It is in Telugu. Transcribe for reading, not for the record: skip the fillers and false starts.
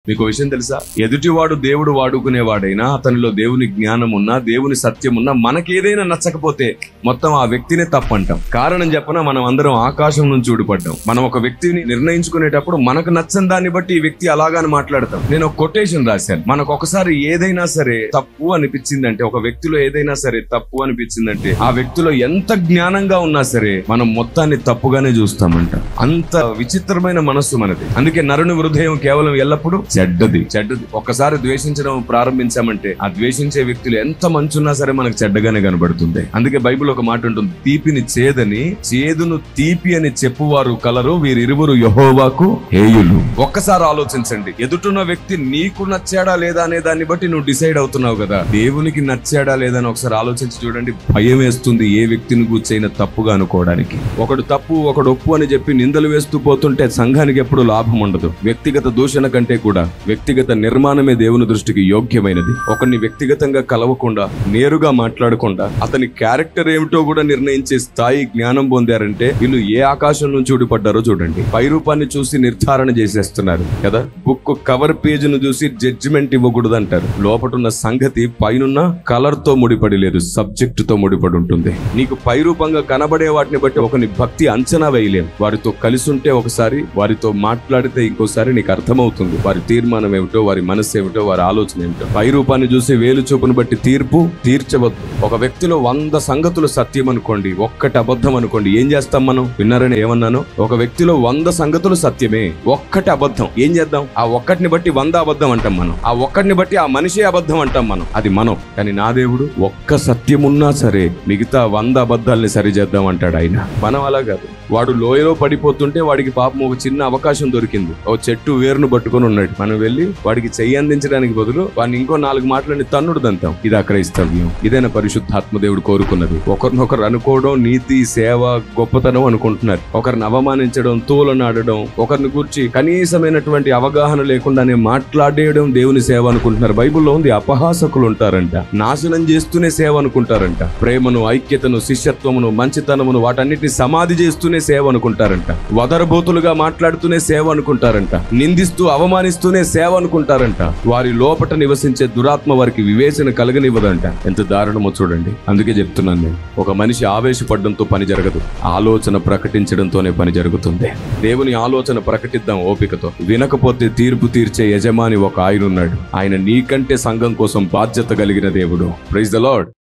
మీకు విషయం తెలుసా? ఎదుటివాడు దేవుడు వాడుకునేవాడైనా, అతనిలో దేవుని జ్ఞానం ఉన్నా, దేవుని సత్యం ఉన్నా, మనకేదైనా నచ్చకపోతే మొత్తం ఆ వ్యక్తినే తప్పంటాం. కారణం చెప్పనా, మనం అందరం ఆకాశం నుంచి ఊడిపడ్డాం. మనం ఒక వ్యక్తిని నిర్ణయించుకునేటప్పుడు మనకు నచ్చని దాన్ని బట్టి ఈ వ్యక్తి అలాగాని మాట్లాడతాం. నేను ఒక కొటేషన్ రాశాను. మనకు ఒకసారి ఏదైనా సరే తప్పు అనిపించిందంటే, ఒక వ్యక్తిలో ఏదైనా సరే తప్పు అనిపించిందంటే, ఆ వ్యక్తిలో ఎంత జ్ఞానంగా ఉన్నా సరే మనం మొత్తాన్ని తప్పుగానే చూస్తామంట. అంత విచిత్రమైన మనస్సు మనది. అందుకే నరుని హృదయం కేవలం ఎల్లప్పుడూ చెడ్డది. ఒక్కసారి ద్వేషించడం ప్రారంభించామంటే, ఆ ద్వేషించే వ్యక్తులు ఎంత మంచున్నా సరే మనకు చెడ్డగానే కనబడుతుంది. అందుకే బైబిల్ ఒక మాట ఉంటుంది, తీపిని చేదని, చేదును తీపి అని చెప్పువారు కలరు, వీరిరువురు యెహోవాకు హేయులు. ఒక్కసారి ఆలోచించండి, ఎదుటున్న వ్యక్తి నీకు నచ్చాడా లేదా అనే దాన్ని బట్టి నువ్వు డిసైడ్ అవుతున్నావు కదా, దేవునికి నచ్చాడా లేదా అని ఒకసారి ఆలోచించి చూడండి. భయం వేస్తుంది ఏ వ్యక్తిని కూర్చైనా తప్పుగా అనుకోవడానికి. ఒకడు తప్పు ఒకడు ఒప్పు అని చెప్పి నిందలు వేస్తూ పోతుంటే సంఘానికి ఎప్పుడు లాభం ఉండదు. వ్యక్తిగత దూషణ కంటే కూడా వ్యక్తిగత నిర్మాణమే దేవుని దృష్టికి యోగ్యమైనది. ఒకరిని వ్యక్తిగతంగా కలవకుండా, నేరుగా మాట్లాడకుండా, అతని క్యారెక్టర్ ఏమిటో కూడా నిర్ణయించే స్థాయి జ్ఞానం పొందారంటే వీళ్ళు ఏ ఆకాశం నుంచి ఊడిపడ్డారో చూడండి. పై రూపాన్ని చూసి నిర్ధారణ చేసేస్తున్నారు కదా. బుక్ కవర్ పేజ్ ను చూసి జడ్జిమెంట్ ఇవ్వకూడదు అంటారు. లోపటున్న సంగతి పైనున్న కలర్ తో ముడిపడి లేదు, సబ్జెక్ట్ తో ముడిపడి ఉంటుంది. నీకు పై రూపంగా కనబడే వాటిని బట్టి ఒకని భక్తి అంచనా వేయలేం. వారితో కలిసి ఉంటే ఒకసారి, వారితో మాట్లాడితే ఇంకోసారి నీకు అర్థమవుతుంది వారి తీర్మానం ఏమిటో, వారి మనస్సు ఏమిటో, వారి ఆలోచన ఏమిటో. పై రూపాన్ని చూసి వేలు చూపును బట్టి తీర్పు తీర్చవద్దు. ఒక వ్యక్తిలో 100 సంగతులు సత్యం అనుకోండి, ఒక్కటి అబద్ధం అనుకోండి, ఏం చేస్తాం మనం? విన్నారని ఏమన్నాను? ఒక వ్యక్తిలో 100 సంగతులు సత్యమే, ఒక్కటి అబద్ధం. ఏం చేద్దాం? ఆ ఒక్కటిని బట్టి 100 అబద్ధం అంటాం మనం. ఆ ఒక్కటిని బట్టి ఆ మనిషే అబద్ధం అంటాం మనం. అది మనం. కానీ నా దేవుడు ఒక్క సత్యం ఉన్నా సరే మిగతా 100 అబద్ధాలని సరిచేద్దాం అంటాడు ఆయన. మనం అలా కాదు. వాడు లోయలో పడిపోతుంటే వాడికి పాపం ఒక చిన్న అవకాశం దొరికింది. ఓ చెట్టు వేరును పట్టుకొని ఉన్నాడు. మనం వెళ్ళి వాడికి చెయ్యి అందించడానికి బదులు వాడిని ఇంకో 4 మాటలని తన్నుడు దంతాం. ఇది అక్రైస్తవ్యం. ఇదైనా పరిశుద్ధాత్మ దేవుడు కోరుకున్నది. ఒకరినొకరు అనుకోవడం, నీతి, సేవ, గొప్పతనం అనుకుంటున్నారు. ఒకరిని అవమానించడం, తోలనాడడం, ఒకరిని గురించి కనీసమైనటువంటి అవగాహన లేకుండానే మాట్లాడేయడం దేవుని సేవ అనుకుంటున్నారు. బైబిల్లో ఉంది, అపహాసకులు ఉంటారంట, నాశనం చేస్తూనే సేవ అనుకుంటారంట. ప్రేమను, ఐక్యతను, శిష్యత్వమును, మంచితనమును వాటన్నిటిని సమాధి చేస్తూనే సేవ అనుకుంటారంట. వదరబోతులుగా మాట్లాడుతూనే సేవ అనుకుంటారంట. నిందిస్తూ అవమానిస్తూనే సేవ అనుకుంటారంట. వారి లోపట నివసించే దురాత్మ వారికి వివేచన కలగనివ్వదంట. ఎంత దారుణమో చూడండి. అందుకే చెప్తున్నాను నేను, ఒక మనిషి ఆవేశపడడంతో పని జరగదు, ఆలోచన ప్రకటించడంతోనే పని జరుగుతుంది. దేవుని ఆలోచన ప్రకటిద్దాం ఓపికతో. వినకపోతే తీర్పు తీర్చే యజమాని ఒక ఆయన ఉన్నాడు. ఆయన నీకంటే సంఘం కోసం బాధ్యత కలిగిన దేవుడు. Praise the lord.